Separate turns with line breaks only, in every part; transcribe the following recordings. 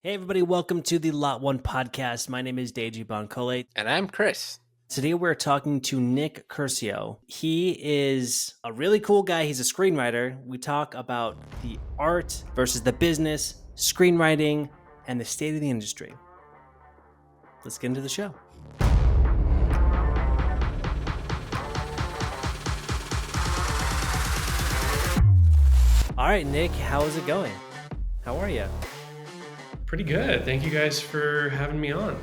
Hey everybody, welcome to the Lot1 Podcast. My name is Deji Bancole.
And I'm Chris.
Today we're talking to Nick Curcio. He is a really cool guy. He's a screenwriter. We talk about the art versus the business, screenwriting, and the state of the industry. Let's get into the show. All right, Nick, how is it going? How are you?
Pretty good. Thank you guys for having me on.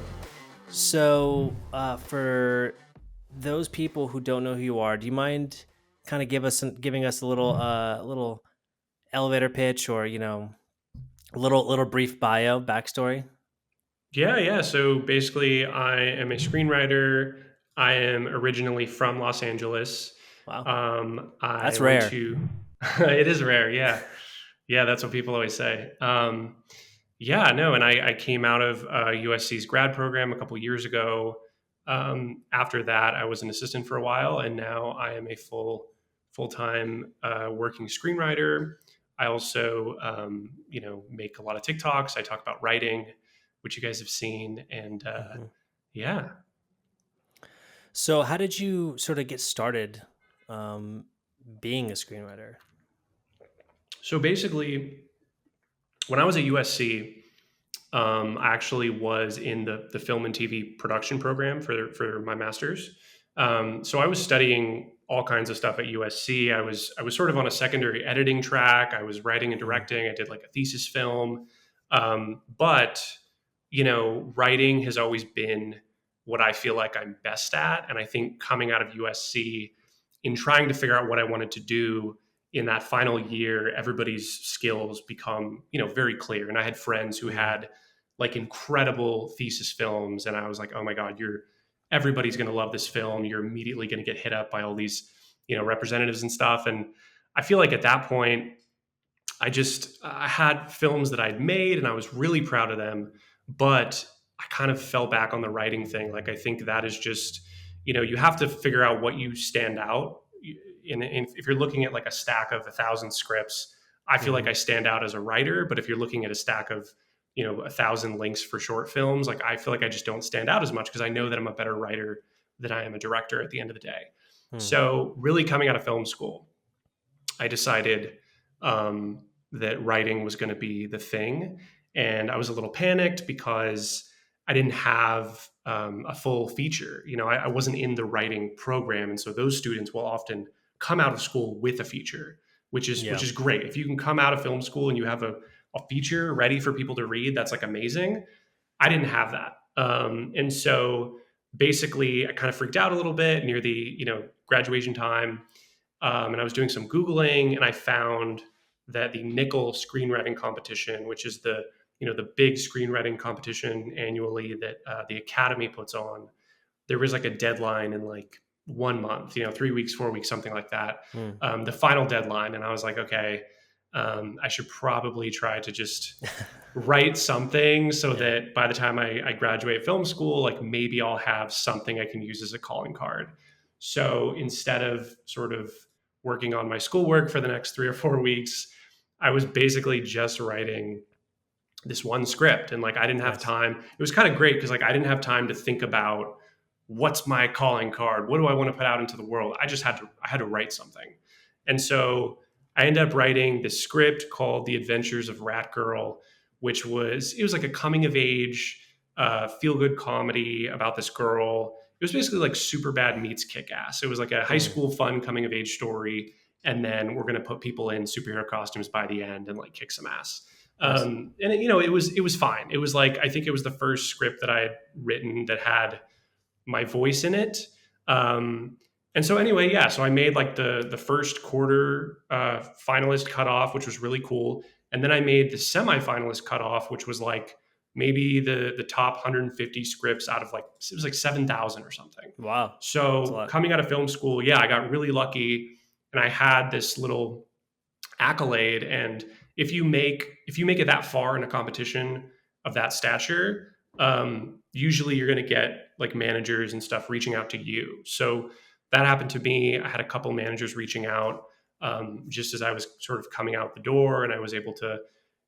So, for those people who don't know who you are, do you mind kind of giving us a little elevator pitch, or a little brief backstory?
Yeah. So basically, I am a screenwriter. I am originally from Los Angeles.
Wow,
I
that's
went
rare.
to. It is rare. Yeah. That's what people always say. And I came out of USC's grad program a couple years ago. After that, I was an assistant for a while, and now I am a full-time working screenwriter. I also, make a lot of TikToks. I talk about writing, which you guys have seen, and yeah.
So, how did you sort of get started being a screenwriter?
So basically, when I was at USC, I actually was in the film and TV production program for my master's. So I was studying all kinds of stuff at USC. I was sort of on a secondary editing track. I was writing and directing. I did like a thesis film, but writing has always been what I feel like I'm best at. And I think coming out of USC, in trying to figure out what I wanted to do in that final year, everybody's skills become very clear. And I had friends who had like incredible thesis films, and I was like, oh my god, everybody's going to love this film. You're immediately going to get hit up by all these representatives and stuff. And I feel like at that point, I had films that I'd made and I was really proud of them, but I kind of fell back on the writing thing. Like, I think that is just, you have to figure out what you stand out in. If you're looking at like a stack of 1,000 scripts, I feel like I stand out as a writer. But if you're looking at a stack of 1,000 links for short films, like, I feel like I just don't stand out as much because I know that I'm a better writer than I am a director at the end of the day. So really, coming out of film school, I decided that writing was going to be the thing. And I was a little panicked because I didn't have a full feature. I wasn't in the writing program. And so those students will often come out of school with a feature, which is great. If you can come out of film school and you have a feature ready for people to read, that's like amazing. I didn't have that. And so basically I kind of freaked out a little bit near the, graduation time. And I was doing some Googling, and I found that the Nickel screenwriting competition, which is the big screenwriting competition annually that the Academy puts on, there was like a deadline in like 1 month, 3 weeks, 4 weeks, something like that. The final deadline. And I was like, okay, I should probably try to just write something so that by the time I graduate film school, like, maybe I'll have something I can use as a calling card. So instead of sort of working on my schoolwork for the next 3 or 4 weeks, I was basically just writing this one script. And like, I didn't have time. It was kind of great because like, I didn't have time to think about what's my calling card? What do I want to put out into the world? I had to write something. And so I ended up writing this script called The Adventures of Rat Girl, which was like a coming of age, feel good comedy about this girl. It was basically like Superbad meets Kick-Ass. It was like a high school fun coming of age story. And then we're going to put people in superhero costumes by the end and like kick some ass. And it was fine. It was like, I think it was the first script that I had written that had my voice in it. And so anyway, so I made like the first quarter finalist cutoff, which was really cool. And then I made the semi-finalist cutoff, which was like maybe the top 150 scripts out of like, it was like 7,000 or something.
Wow.
So coming out of film school, I got really lucky, and I had this little accolade. And if you make it that far in a competition of that stature, usually you're going to get like managers and stuff reaching out to you. So that happened to me. I had a couple managers reaching out just as I was sort of coming out the door, and I was able to,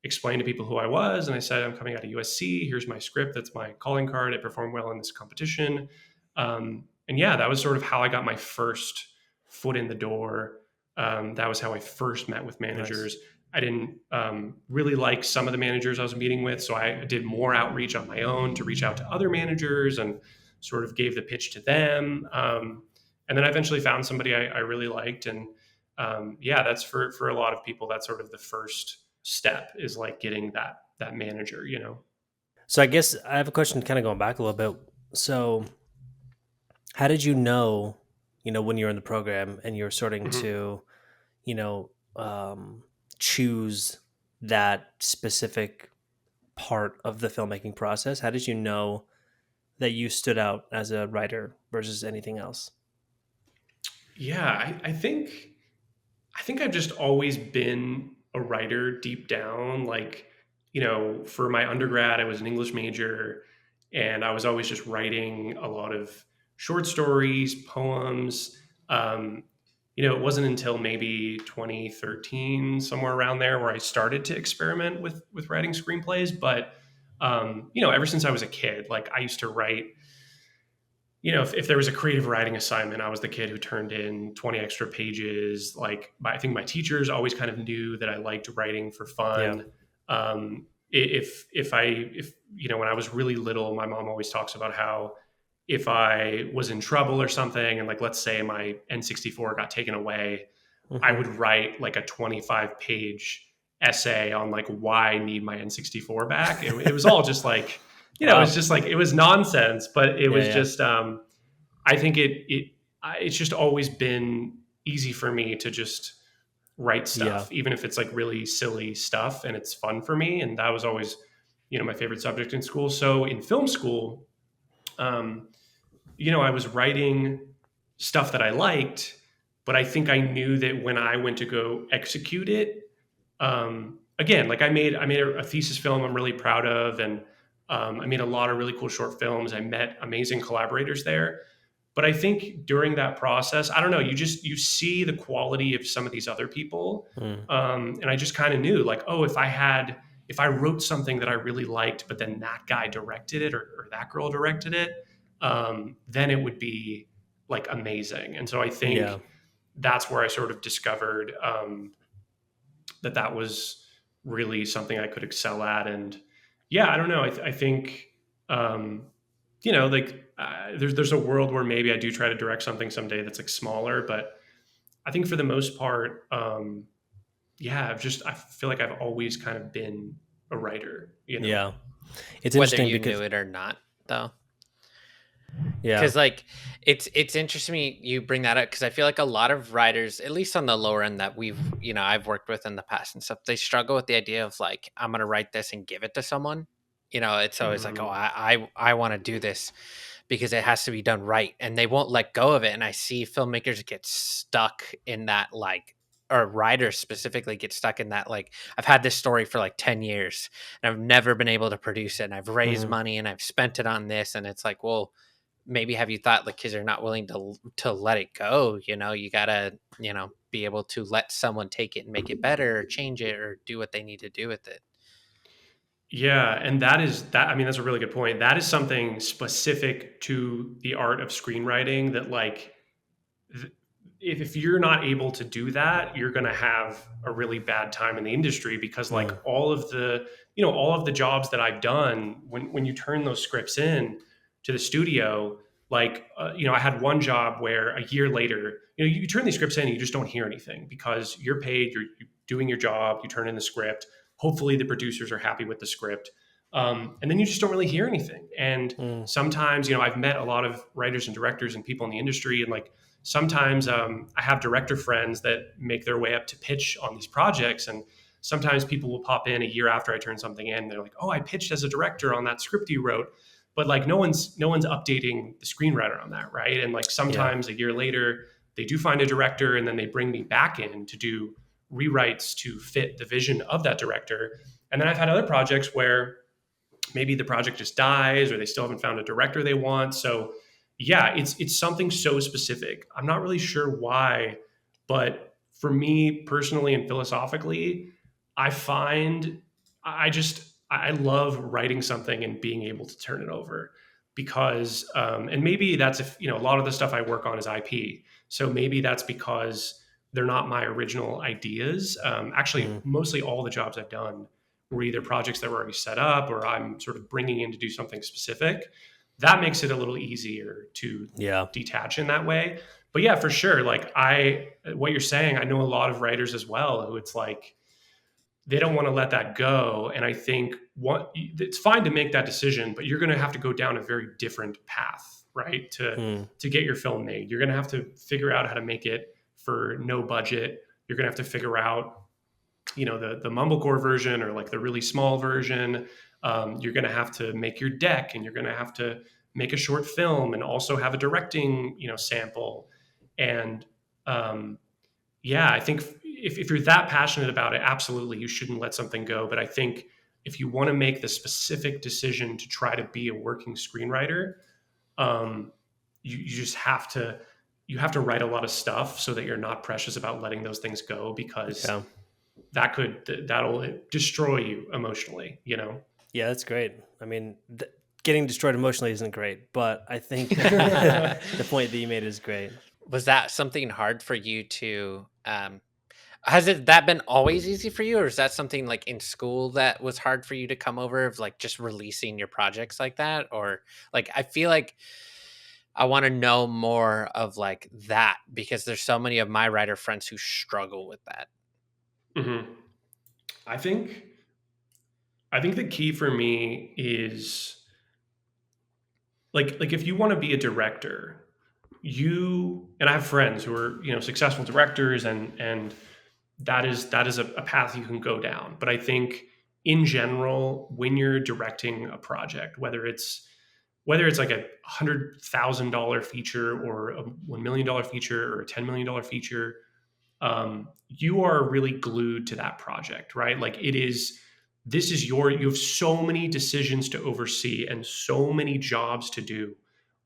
explained to people who I was, and I said, I'm coming out of USC. Here's my script. That's my calling card. I performed well in this competition. And yeah, that was sort of how I got my first foot in the door. That was how I first met with managers. Nice. I didn't really like some of the managers I was meeting with, so I did more outreach on my own to reach out to other managers and sort of gave the pitch to them. And then I eventually found somebody I really liked. And yeah, that's for a lot of people, that's sort of the first step, is like getting that manager, you know?
So I guess I have a question kind of going back a little bit. So how did you know, when you were in the program and you're starting to, choose that specific part of the filmmaking process? How did you know that you stood out as a writer versus anything else?
Yeah, I think I've just always been a writer deep down. Like, for my undergrad, I was an English major, and I was always just writing a lot of short stories, poems. It wasn't until maybe 2013, somewhere around there, where I started to experiment with writing screenplays. But ever since I was a kid, like I used to write. If there was a creative writing assignment, I was the kid who turned in 20 extra pages. Like, I think my teachers always kind of knew that I liked writing for fun. Yeah. When I was really little, my mom always talks about how if I was in trouble or something, and like, let's say my N64 got taken away, I would write like a 25-page essay on like why I need my N64 back. It was all just like, wow. It was just like, it was nonsense, but it was just, I think it's just always been easy for me to just write stuff, even if it's like really silly stuff and it's fun for me. And that was always, my favorite subject in school. So in film school, I was writing stuff that I liked, but I think I knew that when I went to go execute it, again, like I made a thesis film I'm really proud of, and I made a lot of really cool short films. I met amazing collaborators there. But I think during that process, I don't know, you see the quality of some of these other people. And I just kind of knew like, oh, if I wrote something that I really liked, but then that guy directed it or that girl directed it, then it would be like amazing. And so I think that's where I sort of discovered that was really something I could excel at. And yeah, I don't know. I think, there's a world where maybe I do try to direct something someday that's like smaller, but I think for the most part, I feel like I've always kind of been a writer,
Yeah.
It's interesting whether you knew it or not, though. Yeah. Because like it's interesting to me you bring that up, because I feel like a lot of writers, at least on the lower end that I've worked with in the past and stuff, they struggle with the idea of like, I'm gonna write this and give it to someone. It's always like, oh, I want to do this because it has to be done right, and they won't let go of it. And I see filmmakers get stuck in that, like, or writers specifically get stuck in that, like, I've had this story for like 10 years and I've never been able to produce it, and I've raised money and I've spent it on this, and it's like, well, maybe have you thought, like, kids are not willing to let it go? You gotta, be able to let someone take it and make it better or change it or do what they need to do with it.
Yeah. And that's a really good point. That is something specific to the art of screenwriting that, like, if you're not able to do that, you're going to have a really bad time in the industry, because like all of the jobs that I've done, when you turn those scripts in to the studio, like, I had one job where a year later, you turn these scripts in and you just don't hear anything because you're paid, you're doing your job, you turn in the script. Hopefully the producers are happy with the script. And then you just don't really hear anything. And sometimes, I've met a lot of writers and directors and people in the industry. And like, sometimes I have director friends that make their way up to pitch on these projects. And sometimes people will pop in a year after I turn something in. They're like, oh, I pitched as a director on that script you wrote. But like, no one's updating the screenwriter on that. Right. And like, sometimes a year later, they do find a director and then they bring me back in to do rewrites to fit the vision of that director. And then I've had other projects where maybe the project just dies or they still haven't found a director they want. So yeah, it's something so specific. I'm not really sure why, but for me personally and philosophically, I find I love writing something and being able to turn it over because, and maybe that's if, a lot of the stuff I work on is IP. So maybe that's because they're not my original ideas. Actually, mostly all the jobs I've done were either projects that were already set up or I'm sort of bringing in to do something specific. That makes it a little easier to detach in that way. But yeah, for sure. Like what you're saying, I know a lot of writers as well who it's like, they don't want to let that go. And I think it's fine to make that decision, but you're going to have to go down a very different path, right? To get your film made. You're going to have to figure out how to make it for no budget. You're going to have to figure out, the mumblecore version or like the really small version. You're going to have to make your deck and you're going to have to make a short film and also have a directing, sample. And I think if you're that passionate about it, absolutely, you shouldn't let something go. But I think if you want to make the specific decision to try to be a working screenwriter, you just have to write a lot of stuff so that you're not precious about letting those things go, because that'll destroy you emotionally,
Yeah, that's great. I mean, getting destroyed emotionally isn't great, but I think the point that you made is great.
Was that something hard for you to, that been always easy for you, or is that something like in school that was hard for you to come over, of like just releasing your projects like that? Or like, I feel like I want to know more of like that, because there's so many of my writer friends who struggle with that.
Mm-hmm. I think the key for me is like if you want to be a director, and I have friends who are, successful directors, and that is a path you can go down. But I think in general, when you're directing a project, whether it's like a $100,000 feature or a $1 million feature or a $10 million feature, you are really glued to that project, right? Like you have so many decisions to oversee and so many jobs to do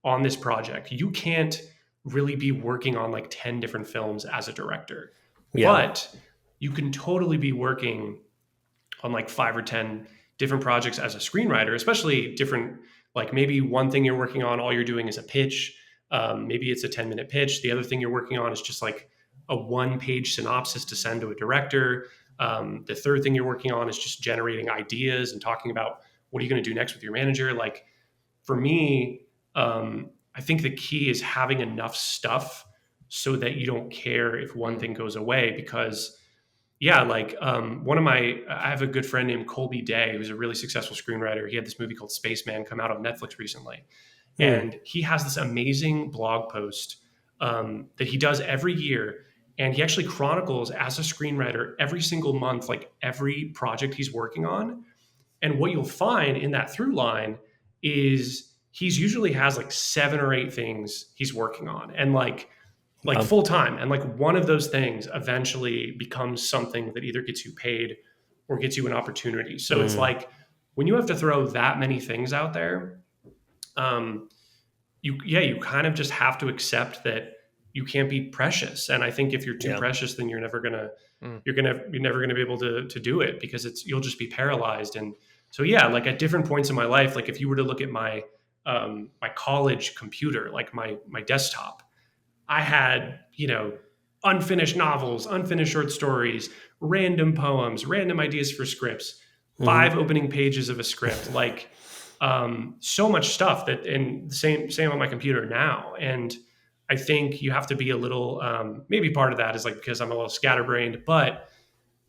on this project. You can't really be working on like 10 different films as a director, but you can totally be working on like 5 or 10 different projects as a screenwriter, especially different, like maybe one thing you're working on, all you're doing is a pitch. Maybe it's a 10-minute pitch. The other thing you're working on is just like a 1-page synopsis to send to a director. The third thing you're working on is just generating ideas and talking about what are you going to do next with your manager. Like for me, I think the key is having enough stuff so that you don't care if one thing goes away, because I have a good friend named Colby Day, who's a really successful screenwriter. He had this movie called Spaceman come out on Netflix recently. And he has this amazing blog post that he does every year. And he actually chronicles as a screenwriter every single month, like every project he's working on. And what you'll find in that through line is he's usually has like 7 or 8 things he's working on, and like full time. And like one of those things eventually becomes something that either gets you paid or gets you an opportunity. So it's like when you have to throw that many things out there, you kind of just have to accept that you can't be precious. And I think if you're too precious, then you're never gonna be able to do it, because you'll just be paralyzed. And so like at different points in my life, like if you were to look at my my college computer, like my desktop, I had, unfinished novels, unfinished short stories, random poems, random ideas for scripts, 5 opening pages of a script, like so much stuff that, and same on my computer now. And I think you have to be a little, maybe part of that is like because I'm a little scatterbrained, but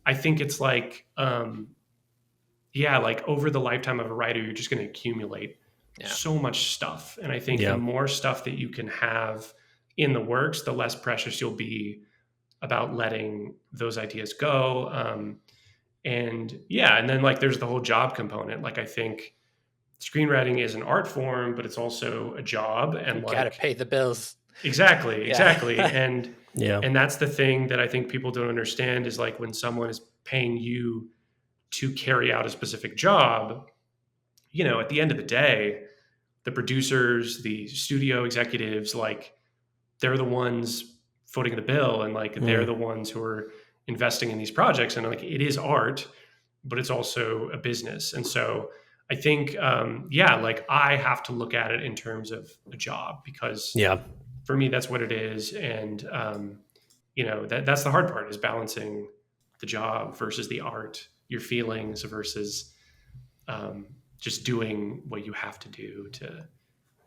I think it's like, like over the lifetime of a writer, you're just going to accumulate so much stuff. And I think the more stuff that you can have in the works, the less precious you'll be about letting those ideas go. And then like there's the whole job component. Like I think screenwriting is an art form, but it's also a job, and
you gotta pay the bills.
Exactly. And that's the thing that I think people don't understand is like when someone is paying you to carry out a specific job, at the end of the day, the producers, the studio executives, like they're the ones footing the bill, and like they're the ones who are investing in these projects. And like it is art, but it's also a business. And so I think, like I have to look at it in terms of a job, because for me, that's what it is. And, that's the hard part, is balancing the job versus the art, your feelings versus just doing what you have to do to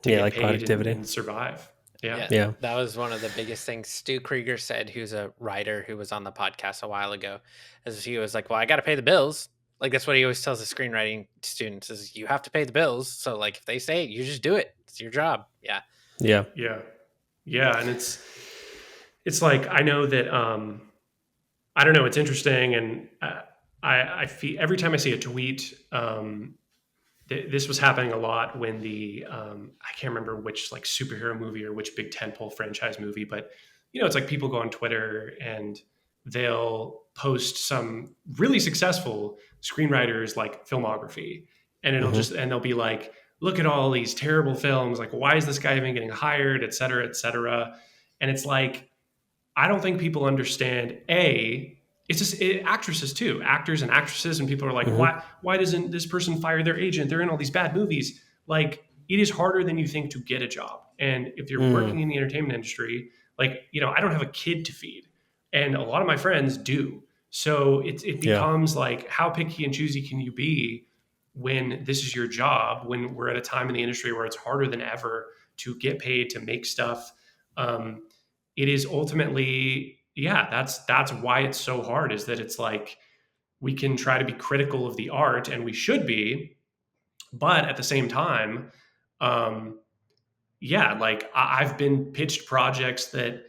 get
like
paid
productivity
and survive.
Yeah. That was one of the biggest things Stu Krieger said, who's a writer who was on the podcast a while ago, as he was like, well, I got to pay the bills. Like, that's what he always tells the screenwriting students, is you have to pay the bills. So like, if they say it, you just do it. It's your job. Yeah.
And it's like, I know that, I don't know, it's interesting. And I feel every time I see a tweet, this was happening a lot when I can't remember which like superhero movie or which big tentpole franchise movie, but it's like people go on Twitter and they'll post some really successful screenwriters like filmography, and it'll and they'll be like, look at all these terrible films. Like, why is this guy even getting hired, et cetera, et cetera. And it's like, I don't think people understand, it's just actresses too, actors and actresses, and people are like, why doesn't this person fire their agent? They're in all these bad movies. Like, it is harder than you think to get a job. And if you're working in the entertainment industry, like, I don't have a kid to feed, and a lot of my friends do. So it becomes like, how picky and choosy can you be when this is your job, when we're at a time in the industry where it's harder than ever to get paid, to make stuff. It is ultimately, that's why it's so hard, is that it's like, we can try to be critical of the art, and we should be, but at the same time, like I've been pitched projects that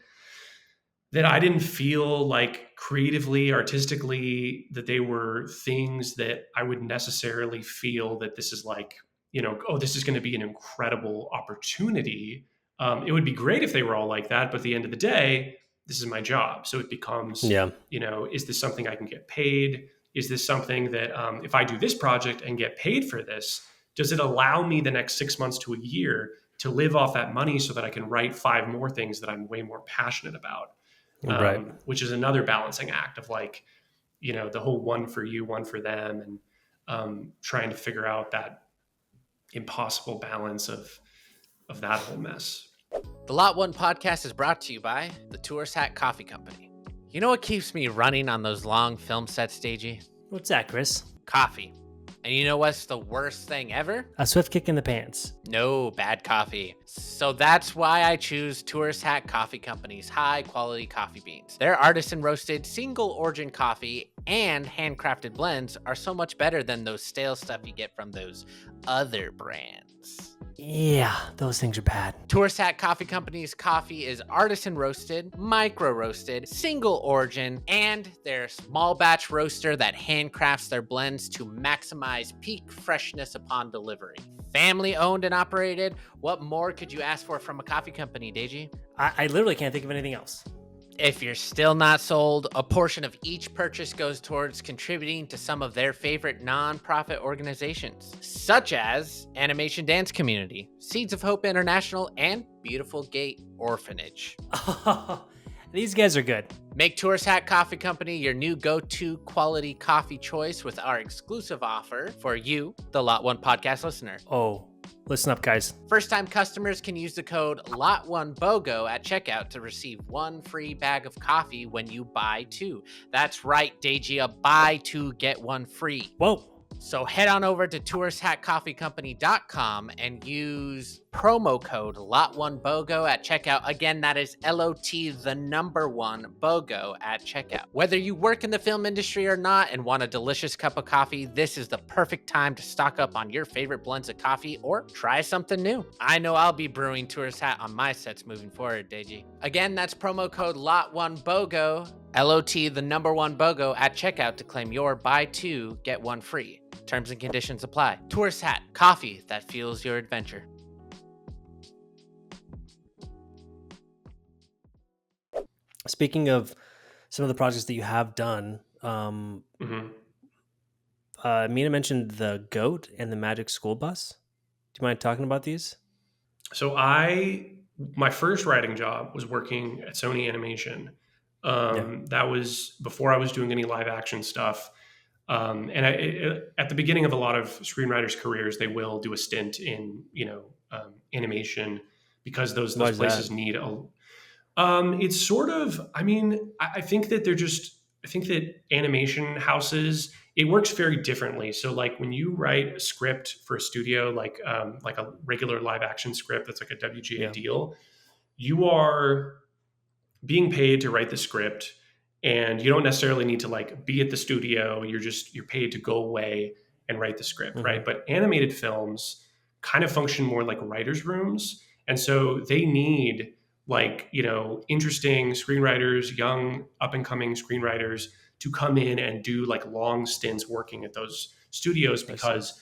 I didn't feel like creatively, artistically, that they were things that I would necessarily feel that this is like, this is going to be an incredible opportunity. It would be great if they were all like that, but at the end of the day, this is my job. So it becomes, is this something I can get paid? Is this something that if I do this project and get paid for this, does it allow me the next 6 months to a year to live off that money so that I can write 5 more things that I'm way more passionate about? Which is another balancing act of like, the whole one for you, one for them, and trying to figure out that impossible balance of that whole mess.
The Lot1 Podcast is brought to you by the Tourist Hat Coffee Company. You know what keeps me running on those long film sets, Stagey?
What's that, Chris?
Coffee. And you know what's the worst thing ever?
A swift kick in the pants.
No, bad coffee. So that's why I choose Tourist Hat Coffee Company's high-quality coffee beans. Their artisan-roasted, single-origin coffee and handcrafted blends are so much better than those stale stuff you get from those other brands.
Yeah, those things are bad.
Tourist Hat Coffee Company's coffee is artisan roasted, micro roasted, single origin, and they're a small batch roaster that handcrafts their blends to maximize peak freshness upon delivery. Family owned and operated. What more could you ask for from a coffee company, Deji?
I literally can't think of anything else.
If you're still not sold, a portion of each purchase goes towards contributing to some of their favorite nonprofit organizations, such as Animation Dance Community, Seeds of Hope International, and Beautiful Gate Orphanage.
These guys are good.
Make Tourist Hat Coffee Company your new go-to quality coffee choice with our exclusive offer for you, the Lot1 Podcast listener.
Oh, listen up, guys.
First-time customers can use the code LOT1BOGO at checkout to receive 1 free bag of coffee when you buy 2. That's right, Deji, buy 2, get 1 free.
Whoa.
So head on over to touristhatcoffeecompany.com and use promo code LOT1BOGO at checkout. Again, that is LOT1 BOGO at checkout. Whether you work in the film industry or not and want a delicious cup of coffee, this is the perfect time to stock up on your favorite blends of coffee or try something new. I know I'll be brewing Tourist Hat on my sets moving forward, Deji. Again, that's promo code LOT1 BOGO, LOT1 BOGO at checkout to claim your buy 2, get 1 free. Terms and conditions apply. Tourist Hat, coffee that fuels your adventure.
Speaking of some of the projects that you have done, Mina mentioned the GOAT and the Magic School Bus. Do you mind talking about these?
So my first writing job was working at Sony Animation. That was before I was doing any live action stuff. At the beginning of a lot of screenwriters' careers, they will do a stint in, animation, because those places need a. It's sort of, I think that I think that animation houses, it works very differently. So like when you write a script for a studio, like a regular live action script, that's like a WGA deal, you are being paid to write the script, and you don't necessarily need to like be at the studio. You're paid to go away and write the script, right? But animated films kind of function more like writers' rooms. And so they need like, interesting screenwriters, young up and coming screenwriters to come in and do like long stints working at those studios, because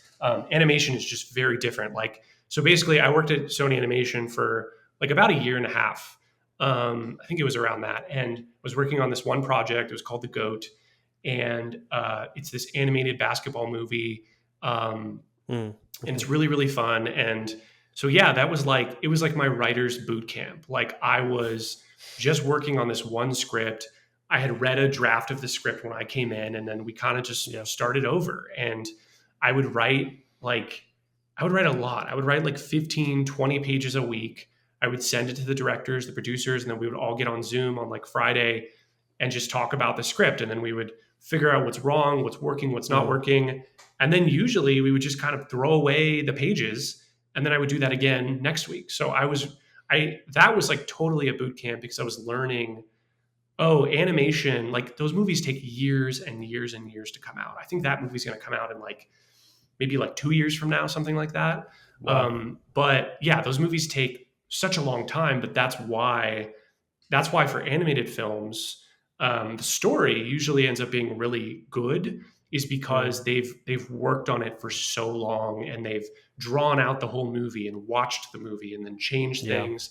animation is just very different. Like, so basically I worked at Sony Animation for like about a year and a half. I think it was around that, and was working on this one project. It was called The Goat, and it's this animated basketball movie. And it's really, really fun. And so, that was like, it was like my writer's boot camp. Like I was just working on this one script. I had read a draft of the script when I came in, and then we kind of just started over. And I would write a lot. I would write like 15, 20 pages a week. I would send it to the directors, the producers, and then we would all get on Zoom on like Friday and just talk about the script. And then we would figure out what's wrong, what's working, what's not working. And then usually we would just kind of throw away the pages, and then I would do that again next week. So that was like totally a boot camp, because I was learning, animation, like those movies take years and years and years to come out. I think that movie's going to come out in like maybe like 2 years from now, something like that. Wow. But those movies take such a long time. But that's why for animated films, the story usually ends up being really good, is because they've worked on it for so long, and they've drawn out the whole movie and watched the movie and then changed things.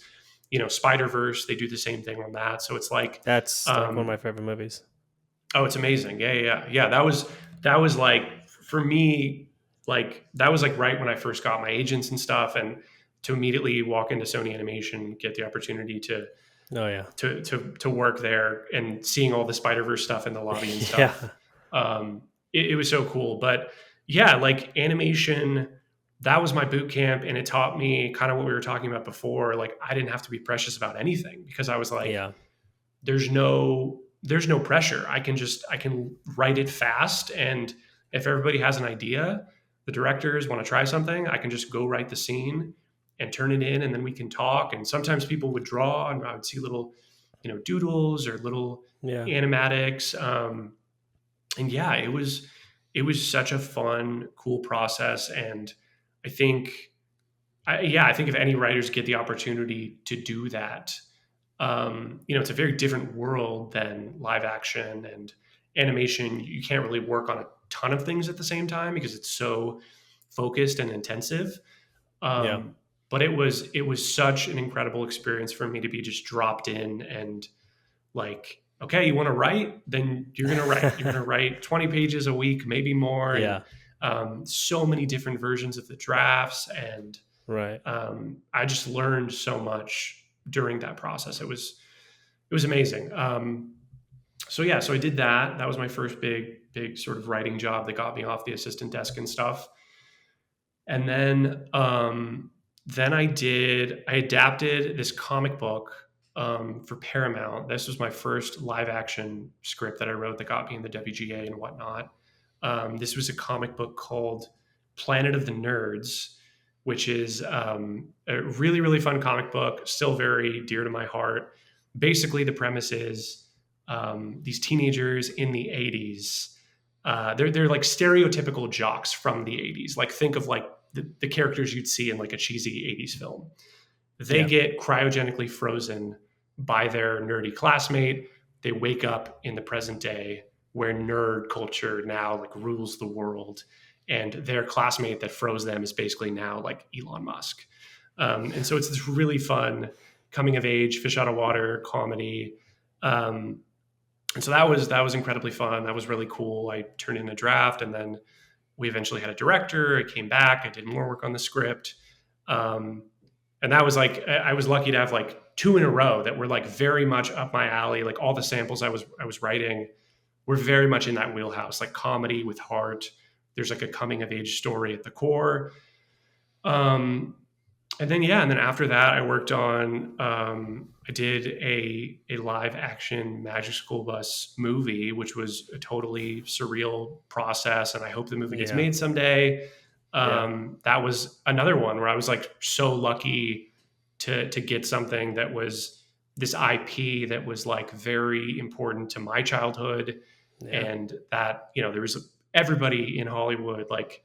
Spider-Verse, they do the same thing on that. So it's like,
that's like one of my favorite movies.
Oh, it's amazing. Yeah. That was like, for me, like that was like right when I first got my agents and stuff, and to immediately walk into Sony Animation, get the opportunity to work there, and seeing all the Spider-Verse stuff in the lobby and stuff. It was so cool. But like animation, that was my boot camp, and it taught me kind of what we were talking about before. Like I didn't have to be precious about anything, because I was like, there's no pressure. I can write it fast, and if everybody has an idea, the directors want to try something, I can just go write the scene and turn it in, and then we can talk. And sometimes people would draw, and I would see little, doodles or little animatics. And it was such a fun, cool process. And I think if any writers get the opportunity to do that, it's a very different world than live action and animation. You can't really work on a ton of things at the same time, because it's so focused and intensive. But it was such an incredible experience for me to be just dropped in, and like, okay, you want to write? Then you're going to write. You're going to write 20 pages a week, maybe more. And, so many different versions of the drafts. And I just learned so much during that process. It was amazing. So I did that. That was my first big sort of writing job that got me off the assistant desk and stuff. And then I adapted this comic book for Paramount. This was my first live action script that I wrote that got me in the WGA and whatnot. This was a comic book called Planet of the Nerds, which is a really, really fun comic book, still very dear to my heart. Basically, the premise is these teenagers in the 80s. They're like stereotypical jocks from the 80s. Like think of like the characters you'd see in like a cheesy 80s film. They get cryogenically frozen by their nerdy classmate. They wake up in the present day, where nerd culture now like rules the world, and their classmate that froze them is basically now like Elon Musk. And so it's this really fun coming of age, fish out of water comedy. And so that was incredibly fun. That was really cool. I turned in a draft, and then we eventually had a director. I came back. I did more work on the script. And that was like, I was lucky to have like 2 in a row that were like very much up my alley. Like all the samples I was writing we're very much in that wheelhouse, like comedy with heart. There's like a coming of age story at the core. And then after that, I worked on, I did a live action Magic School Bus movie, which was a totally surreal process. And I hope the movie gets made someday. That was another one where I was like so lucky to get something that was this IP that was like very important to my childhood. And that, there was everybody in Hollywood, like,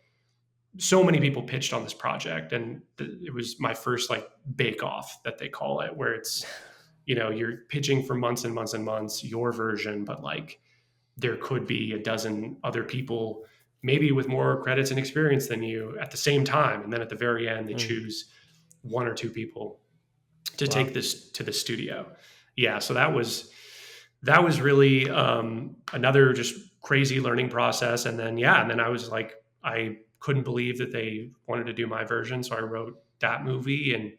so many people pitched on this project, and it was my first like bake off that they call it, where it's, you're pitching for months and months and months, your version, but like there could be a dozen other people, maybe with more credits and experience than you at the same time. And then at the very end, they choose one or two people to take this to the studio. Yeah. So that was really another just crazy learning process. And then I was like, I couldn't believe that they wanted to do my version. So I wrote that movie, and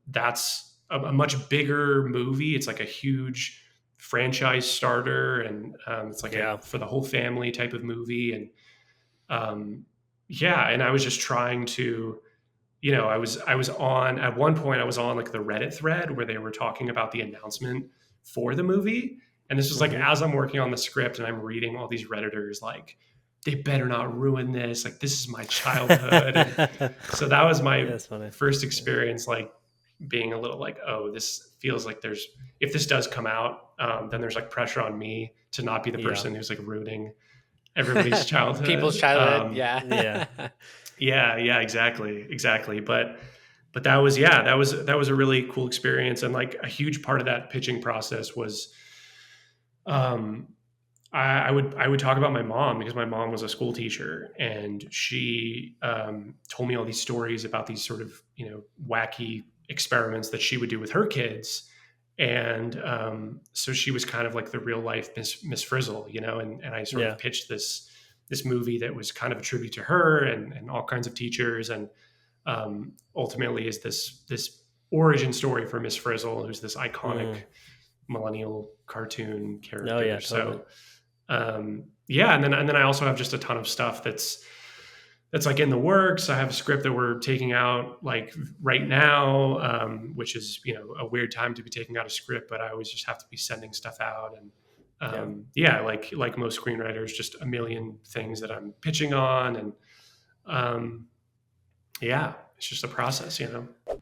that's a much bigger movie. It's like a huge franchise starter, and it's like for the whole family type of movie. And and I was just trying to, I was on, at one point I was on like the Reddit thread where they were talking about the announcement for the movie. And this was like, as I'm working on the script and I'm reading all these Redditors, like, they better not ruin this. Like, this is my childhood. And so that was my first experience, like being a little like, oh, this feels like if this does come out, then there's like pressure on me to not be the person who's like ruining everybody's childhood.
People's childhood.
Exactly. But that was a really cool experience. And like a huge part of that pitching process was, I would talk about my mom, because my mom was a school teacher, and she told me all these stories about these sort of, wacky experiments that she would do with her kids. And so she was kind of like the real life Miss Frizzle, and I sort of pitched this movie that was kind of a tribute to her and all kinds of teachers. And ultimately is this origin story for Miss Frizzle, who's this iconic millennial cartoon character.
Oh, yeah, totally.
So and then I also have just a ton of stuff that's like in the works. I have a script that we're taking out like right now, which is, a weird time to be taking out a script, but I always just have to be sending stuff out. And like most screenwriters, just a million things that I'm pitching on. And it's just a process,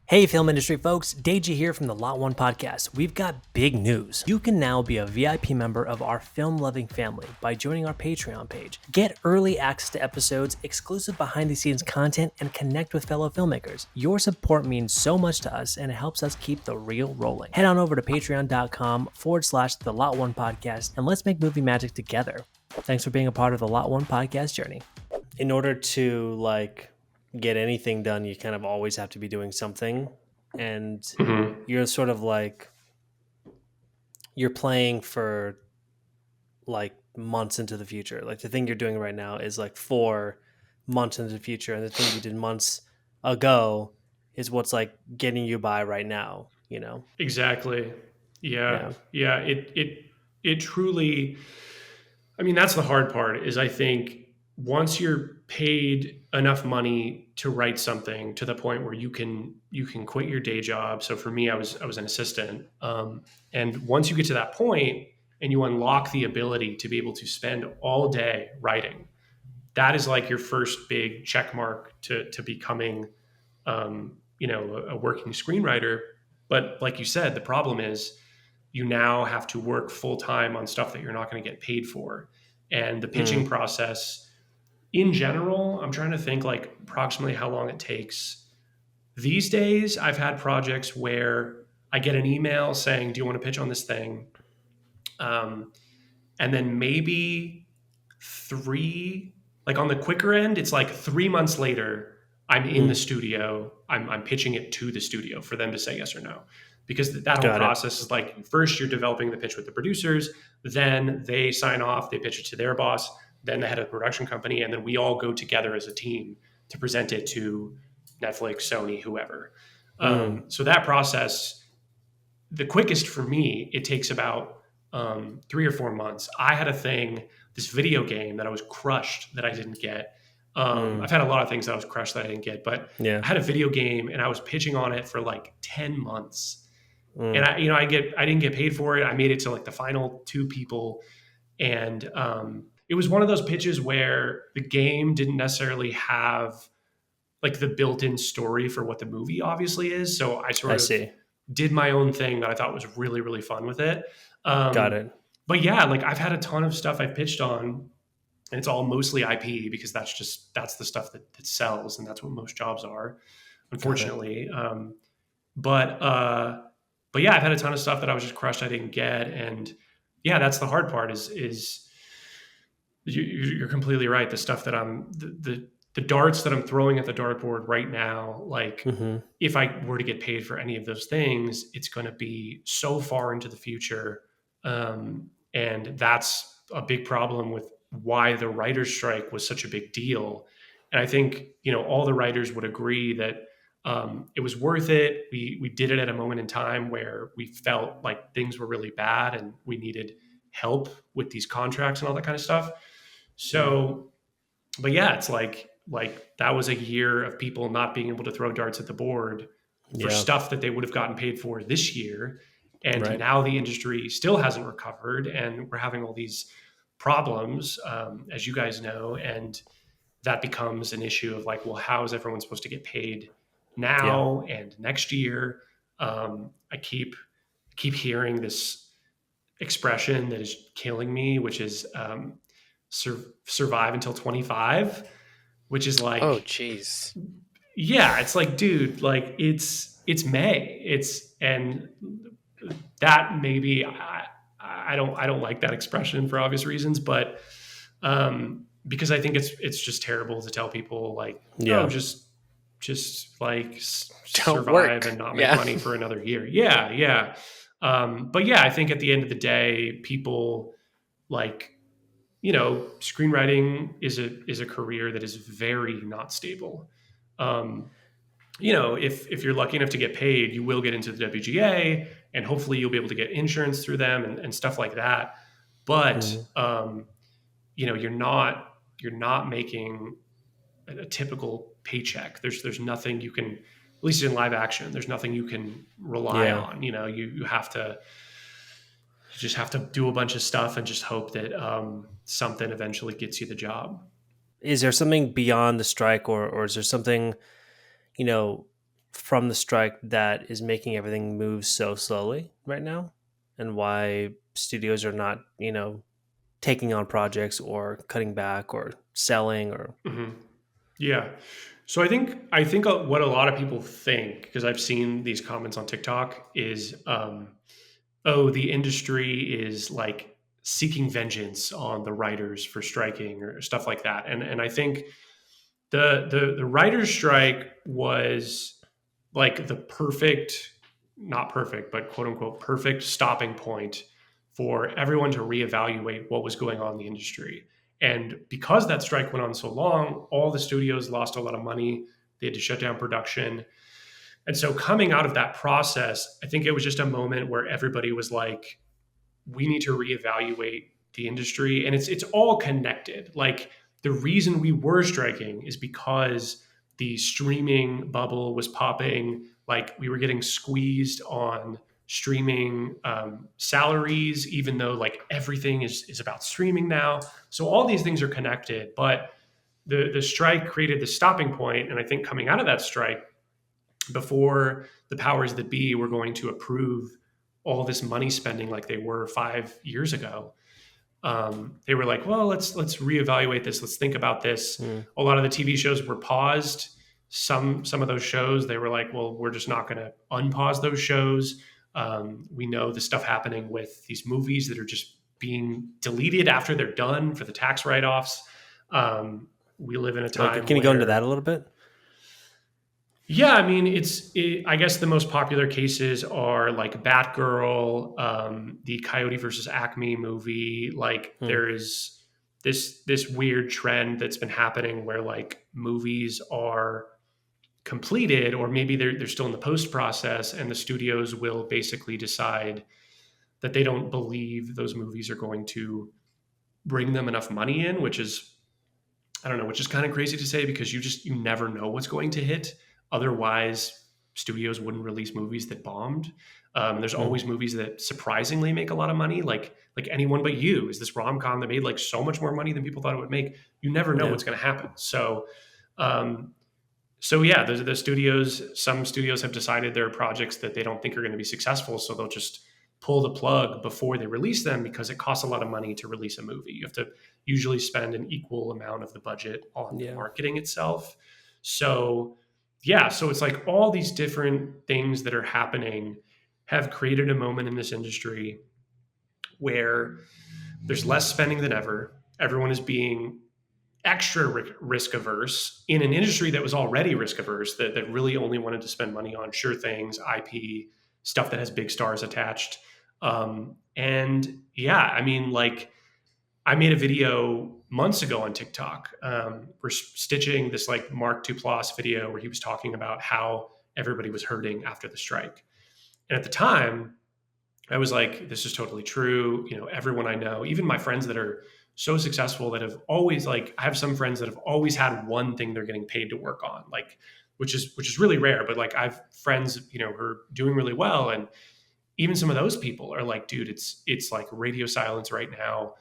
Hey, film industry folks, Deji here from the Lot1 Podcast. We've got big news. You can now be a VIP member of our film-loving family by joining our Patreon page. Get early access to episodes, exclusive behind-the-scenes content, and connect with fellow filmmakers. Your support means so much to us, and it helps us keep the reel rolling. Head on over to patreon.com/the Lot1 Podcast, and let's make movie magic together. Thanks for being a part of the Lot1 Podcast journey. In order to, get anything done, you kind of always have to be doing something, and you're sort of like, you're playing for like months into the future. Like the thing you're doing right now is like 4 months into the future, and the thing you did months ago is what's like getting you by right now,
Exactly. Yeah. It truly, I mean, that's the hard part, is I think once you're paid enough money to write something to the point where you can quit your day job. So for me, I was an assistant. And once you get to that point and you unlock the ability to be able to spend all day writing, that is like your first big check mark to becoming, a working screenwriter. But like you said, the problem is you now have to work full time on stuff that you're not going to get paid for. And the pitching process in general, I'm trying to think like approximately how long it takes. These days, I've had projects where I get an email saying, do you want to pitch on this thing? And then maybe 3, like on the quicker end, it's like 3 months later, I'm in the studio. I'm pitching it to the studio for them to say yes or no. Because that whole process is like, first you're developing the pitch with the producers, then they sign off, they pitch it to their boss, then the head of the production company, and then we all go together as a team to present it to Netflix, Sony, whoever. So that process, the quickest for me, it takes about 3 or 4 months. I had a thing, this video game that I was crushed that I didn't get. I've had a lot of things that I was crushed that I didn't get, but I had a video game and I was pitching on it for like 10 months. And I didn't get paid for it. I made it to like the final 2 people. And it was one of those pitches where the game didn't necessarily have like the built-in story for what the movie obviously is. So I sort of did my own thing that I thought was really, really fun with it.
Got it.
But yeah, like I've had a ton of stuff I've pitched on, and it's all mostly IP because that's the stuff that sells, and that's what most jobs are, unfortunately. But yeah, I've had a ton of stuff that I was just crushed I didn't get, and yeah, that's the hard part. Is you're completely right. The stuff that the darts that I'm throwing at the dartboard right now, like if I were to get paid for any of those things, it's going to be so far into the future. And that's a big problem with why the writer's strike was such a big deal. And I think, all the writers would agree that it was worth it. We did it at a moment in time where we felt like things were really bad and we needed help with these contracts and all that kind of stuff. So, but yeah, it's like that was a year of people not being able to throw darts at the board for stuff that they would have gotten paid for this year. And now the industry still hasn't recovered, and we're having all these problems, as you guys know, and that becomes an issue of like, well, how is everyone supposed to get paid now and next year? I keep hearing this expression that is killing me, which is survive until 25, which is like,
oh geez,
yeah, it's like, dude, like it's May, and that maybe I don't like that expression for obvious reasons, but because I think it's just terrible to tell people like, just like survive and not make money for another year. Yeah. But yeah, I think at the end of the day, people like, screenwriting is a career that is very not stable. If you're lucky enough to get paid, you will get into the WGA, and hopefully you'll be able to get insurance through them and stuff like that. But you're not making a typical paycheck. There's nothing you can, at least in live action, there's nothing you can rely on. You just have to do a bunch of stuff and just hope that something eventually gets you the job.
Is there something beyond the strike, or is there something, from the strike that is making everything move so slowly right now, and why studios are not, taking on projects or cutting back or selling or?
Yeah. So I think what a lot of people think, because I've seen these comments on TikTok, is, the industry is like seeking vengeance on the writers for striking or stuff like that. And I think the writer's strike was like the not perfect, but quote unquote perfect stopping point for everyone to reevaluate what was going on in the industry. And because that strike went on so long, all the studios lost a lot of money. They had to shut down production. And so coming out of that process, I think it was just a moment where everybody was like, we need to reevaluate the industry. And it's all connected. Like the reason we were striking is because the streaming bubble was popping. Like we were getting squeezed on streaming salaries, even though like everything is about streaming now. So all these things are connected, but the strike created the stopping point. And I think coming out of that strike, before the powers that be were going to approve all this money spending like they were 5 years ago, they were like, well, let's reevaluate this. Let's think about this. A lot of the TV shows were paused. Some of those shows, they were like, well, we're just not going to unpause those shows. We know the stuff happening with these movies that are just being deleted after they're done for the tax write-offs. We live in a time.
Can you go into that a little bit?
Yeah, I mean, I guess the most popular cases are like Batgirl, the Coyote versus Acme movie. Like there is this weird trend that's been happening where like movies are completed, or maybe they're still in the post process, and the studios will basically decide that they don't believe those movies are going to bring them enough money in, which is, I don't know, which is kind of crazy to say because you never know what's going to hit. Otherwise, studios wouldn't release movies that bombed. There's always movies that surprisingly make a lot of money, like Anyone But You is this rom-com that made like so much more money than people thought it would make. You never know what's going to happen. So yeah, the studios, some studios have decided there are projects that they don't think are going to be successful, so they'll just pull the plug before they release them because it costs a lot of money to release a movie. You have to usually spend an equal amount of the budget on marketing itself. So yeah, so it's like all these different things that are happening have created a moment in this industry where there's less spending than ever. Everyone is being extra risk averse in an industry that was already risk averse, that really only wanted to spend money on sure things, IP, stuff that has big stars attached. And yeah, I mean, like I made a video months ago on TikTok. We're stitching this like Mark Duplass video where he was talking about how everybody was hurting after the strike. And at the time I was like, this is totally true. You know, everyone I know, even my friends that are so successful that have always like, I have some friends that have always had one thing they're getting paid to work on, like, which is really rare, but like I have friends, you know, who are doing really well. And even some of those people are like, dude, it's like radio silence right now.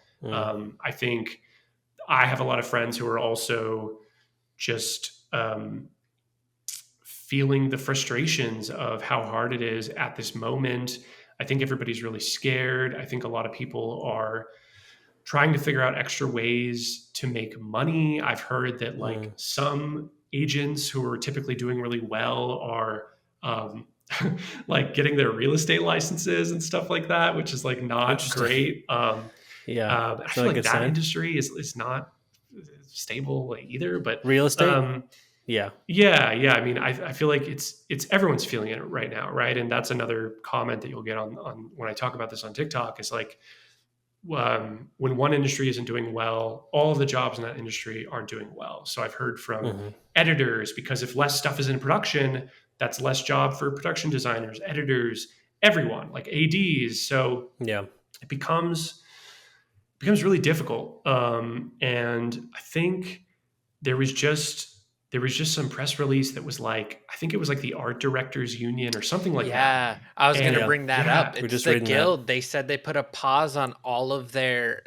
I think I have a lot of friends who are also just feeling the frustrations of how hard it is at this moment. I think everybody's really scared. I think a lot of people are trying to figure out extra ways to make money. I've heard that like some agents who are typically doing really well are like getting their real estate licenses and stuff like that, which is like not great. I feel like that industry is not stable either, but
real estate.
Yeah. I mean, I feel like it's everyone's feeling it right now, right? And that's another comment that you'll get on when I talk about this on TikTok is like, when one industry isn't doing well, all of the jobs in that industry aren't doing well. So I've heard from editors, because if less stuff is in production, that's less job for production designers, editors, everyone, like ADs. So it becomes really difficult. And I think there was just some press release that was like, I think it was like the art directors union or something like that.
Yeah, I was going to bring that up. It's the guild. They said they put a pause on all of their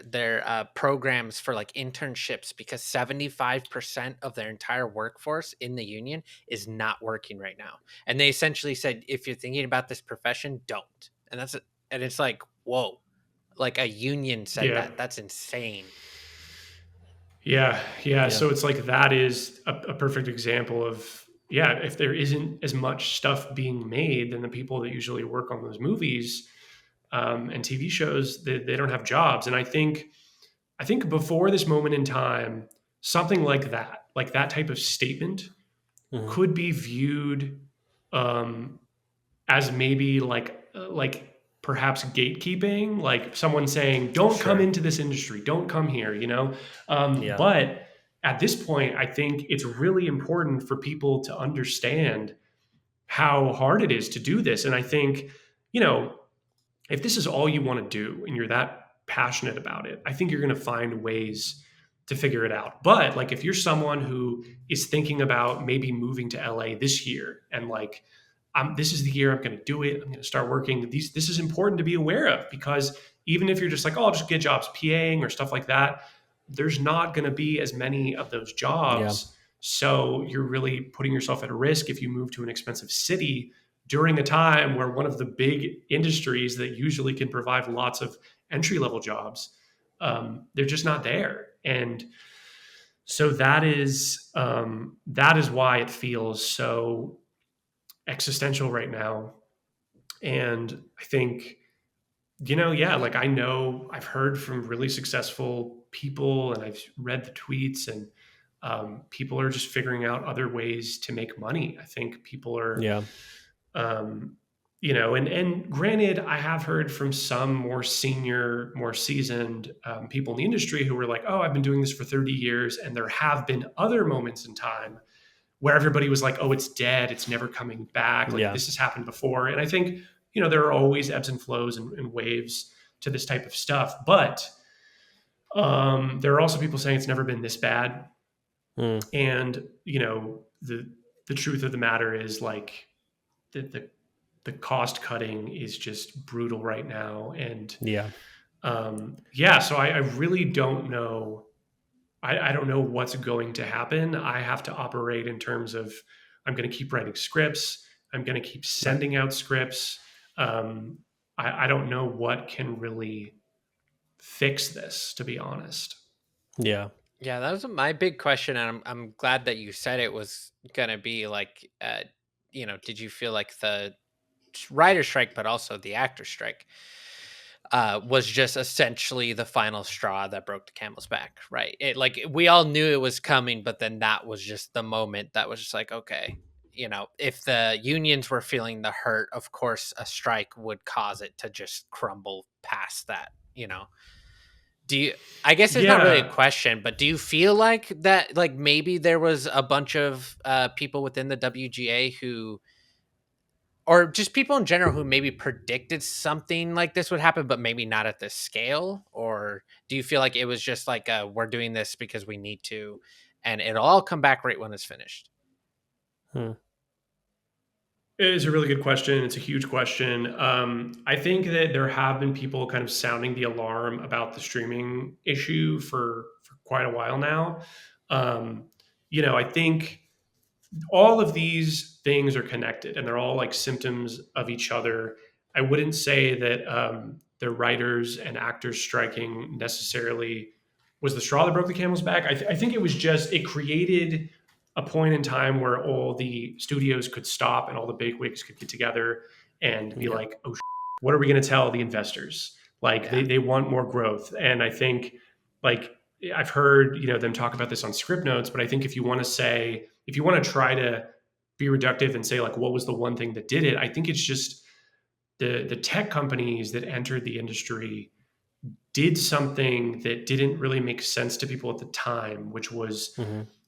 programs for like internships because 75% of their entire workforce in the union is not working right now. And they essentially said, if you're thinking about this profession, don't. And it's like, whoa, like a union said that. That's insane.
Yeah. So it's like, that is a perfect example of, if there isn't as much stuff being made, then the people that usually work on those movies and TV shows, they don't have jobs. And I think before this moment in time, something like that type of statement could be viewed as maybe like perhaps gatekeeping, like someone saying, don't come into this industry, don't come here, you know? But at this point, I think it's really important for people to understand how hard it is to do this. And I think, you know, if this is all you want to do and you're that passionate about it, I think you're going to find ways to figure it out. But like, if you're someone who is thinking about maybe moving to LA this year and like, this is the year I'm going to do it, I'm going to start working. This is important to be aware of, because even if you're just like, oh, I'll just get jobs PAing or stuff like that, there's not going to be as many of those jobs. So you're really putting yourself at a risk if you move to an expensive city during a time where one of the big industries that usually can provide lots of entry-level jobs, they're just not there. And so that is why it feels so existential right now. And I think, you know, like I know I've heard from really successful people and I've read the tweets, and people are just figuring out other ways to make money. I think people are, you know, and granted, I have heard from some more senior, more seasoned people in the industry who were like, oh, I've been doing this for 30 years. And there have been other moments in time where everybody was like, oh, it's dead, it's never coming back. Like this has happened before. And I think there are always ebbs and flows and waves to this type of stuff. But there are also people saying it's never been this bad. And, the truth of the matter is like the cost cutting is just brutal right now. And so I really don't know. I don't know what's going to happen. I have to operate in terms of, I'm going to keep writing scripts. I'm going to keep sending out scripts. I don't know what can really fix this, to be honest.
Yeah, that was my big question, and I'm glad that you said it was gonna be like, did you feel like the writer strike, but also the actor strike, was just essentially the final straw that broke the camel's back, right? It, like, we all knew it was coming, but then that was just the moment that was just like, okay, if the unions were feeling the hurt, of course a strike would cause it to just crumble past that. I guess it's not really a question, but do you feel like that, like maybe there was a bunch of people within the WGA who, or just people in general, who maybe predicted something like this would happen, but maybe not at this scale? Or do you feel like it was just like, we're doing this because we need to, and it'll all come back right when it's finished?
It is a really good question. It's a huge question. I think that there have been people kind of sounding the alarm about the streaming issue for quite a while now. I think all of these things are connected and they're all like symptoms of each other. I wouldn't say that the writers and actors striking necessarily was the straw that broke the camel's back. I think it was just, it created a point in time where all the studios could stop and all the bigwigs could get together and be like, oh, what are we going to tell the investors? Like they want more growth. And I think, like, I've heard, them talk about this on script notes, but I think if you want to try to be reductive and say like, what was the one thing that did it? I think it's just the tech companies that entered the industry did something that didn't really make sense to people at the time, which was,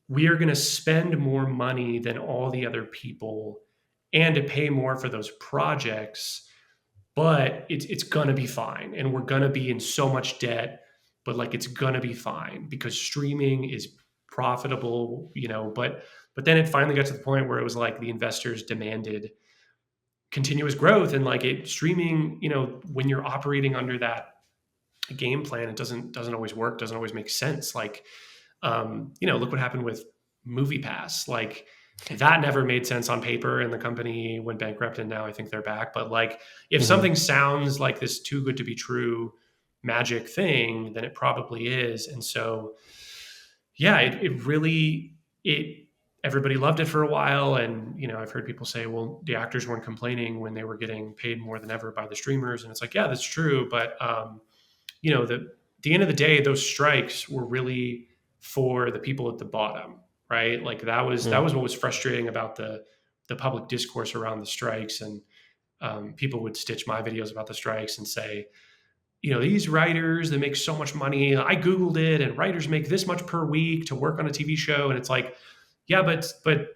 we are going to spend more money than all the other people and to pay more for those projects, but it's going to be fine. And we're going to be in so much debt, but like, it's going to be fine because streaming is profitable, but then it finally got to the point where it was like the investors demanded continuous growth, and like streaming, when you're operating under that game plan, it doesn't always work, doesn't always make sense. Like, look what happened with MoviePass. Like, that never made sense on paper, and the company went bankrupt, and now I think they're back. But like, if something sounds like this too good to be true magic thing, then it probably is. And so, yeah, everybody loved it for a while. And, I've heard people say, well, the actors weren't complaining when they were getting paid more than ever by the streamers. And it's like, yeah, that's true. But, the end of the day, those strikes were really for the people at the bottom, right? Like that was what was frustrating about the public discourse around the strikes. And people would stitch my videos about the strikes and say, these writers that make so much money, I Googled it, and writers make this much per week to work on a TV show. And it's like, yeah, but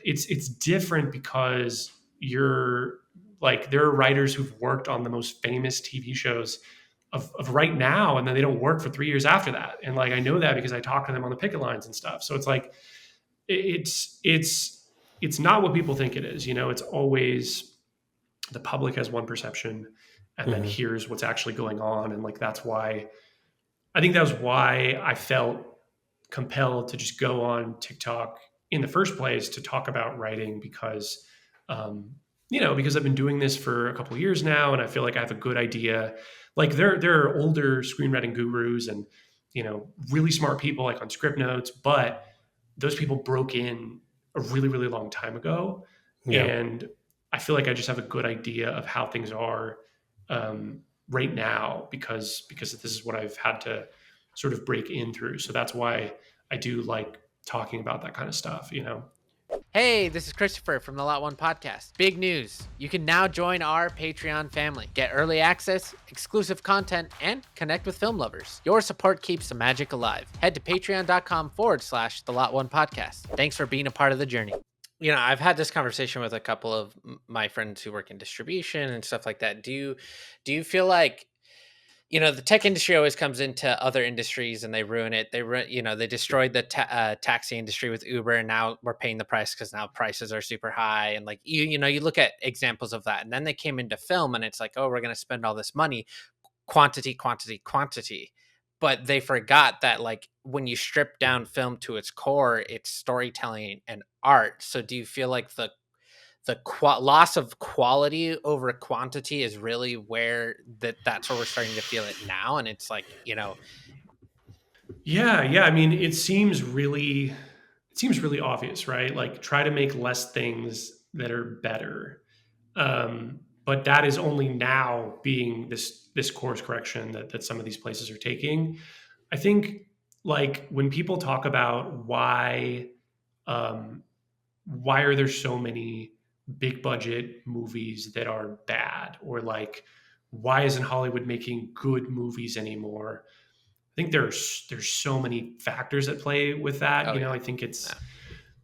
it's different because you're like, there are writers who've worked on the most famous TV shows of right now, and then they don't work for 3 years after that. And like, I know that because I talk to them on the picket lines and stuff. So it's like, it's not what people think it is. It's always the public has one perception, and then here's what's actually going on. And like, that was why I felt compelled to just go on TikTok in the first place to talk about writing, because I've been doing this for a couple of years now, and I feel like I have a good idea. Like there are older screenwriting gurus and, really smart people like on script notes, but those people broke in a really, really long time ago. Yeah. And I feel like I just have a good idea of how things are right now because this is what I've had to sort of break in through. So that's why I do like talking about that kind of stuff,
Hey, this is Christopher from the Lot1 Podcast. Big news. You can now join our Patreon family. Get early access, exclusive content, and connect with film lovers. Your support keeps the magic alive. Head to patreon.com/the Lot1 Podcast. Thanks for being a part of the journey. I've had this conversation with a couple of my friends who work in distribution and stuff like that. Do you feel like, the tech industry always comes into other industries and they ruin it. They destroyed the taxi industry with Uber, and now we're paying the price because now prices are super high. And like, you look at examples of that, and then they came into film and it's like, oh, we're going to spend all this money, quantity, quantity, quantity. But they forgot that, like, when you strip down film to its core, it's storytelling and art. So do you feel like the loss of quality over quantity is really where that's where we're starting to feel it now? And it's like,
Yeah. I mean, it seems really obvious, right? Like, try to make less things that are better. But that is only now being this course correction that some of these places are taking. I think, like, when people talk about why are there so many big budget movies that are bad, or like, why isn't Hollywood making good movies anymore? I think there's so many factors at play with that.
Oh, yeah.
I think it's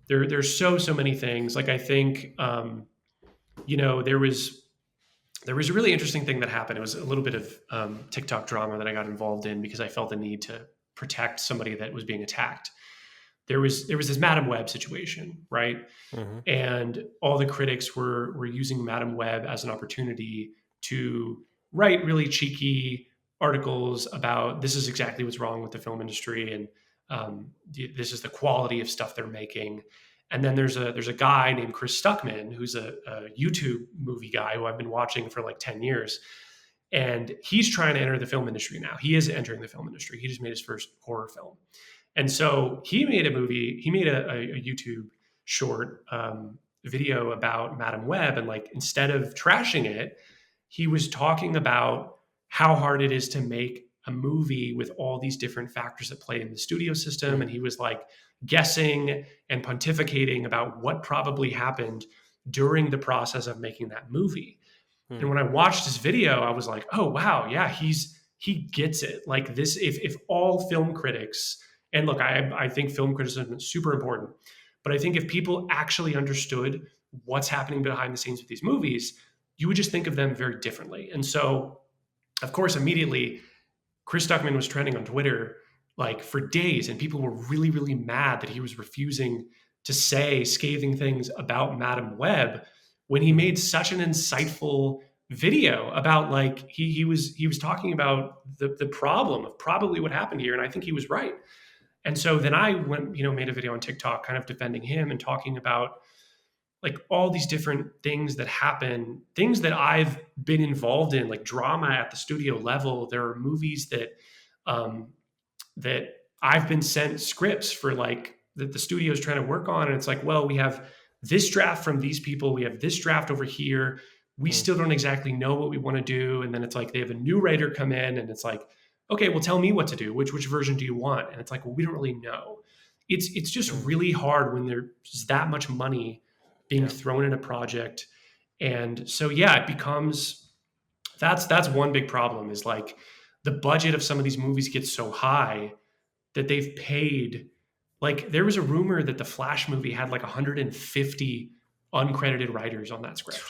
there's so many things. Like, I think there was a really interesting thing that happened. It was a little bit of TikTok drama that I got involved in because I felt the need to protect somebody that was being attacked. There was this Madam Web situation, right?
Mm-hmm.
And all the critics were using Madam Web as an opportunity to write really cheeky articles about, this is exactly what's wrong with the film industry, and this is the quality of stuff they're making. And then there's a guy named Chris Stuckman, who's a YouTube movie guy who I've been watching for like 10 years. And he's trying to enter the film industry now. He is entering the film industry. He just made his first horror film. And so he made a YouTube short video about Madam Web. And like, instead of trashing it, he was talking about how hard it is to make a movie with all these different factors that play in the studio system. And he was like guessing and pontificating about what probably happened during the process of making that movie. And when I watched his video, I was like, oh, wow, yeah, he gets it. Like, this, if all film critics, and look, I think film criticism is super important, but I think if people actually understood what's happening behind the scenes with these movies, you would just think of them very differently. And so, of course, immediately, Chris Stuckman was trending on Twitter like for days, and people were really, really mad that he was refusing to say scathing things about Madam Web when he made such an insightful video about, like, he was talking about the problem of probably what happened here, and I think he was right. And so then I went, made a video on TikTok kind of defending him and talking about like all these different things that happen, things that I've been involved in, like drama at the studio level. There are movies that that I've been sent scripts for, like, that the studio is trying to work on. And it's like, well, we have this draft from these people. We have this draft over here. We still don't exactly know what we want to do. And then it's like, they have a new writer come in and it's like, okay, well, tell me what to do. Which version do you want? And it's like, well, we don't really know. It's just really hard when there's that much money being thrown in a project. And so, it becomes, that's one big problem, is like the budget of some of these movies gets so high that they've paid, like, there was a rumor that the Flash movie had like 150 uncredited writers on that script,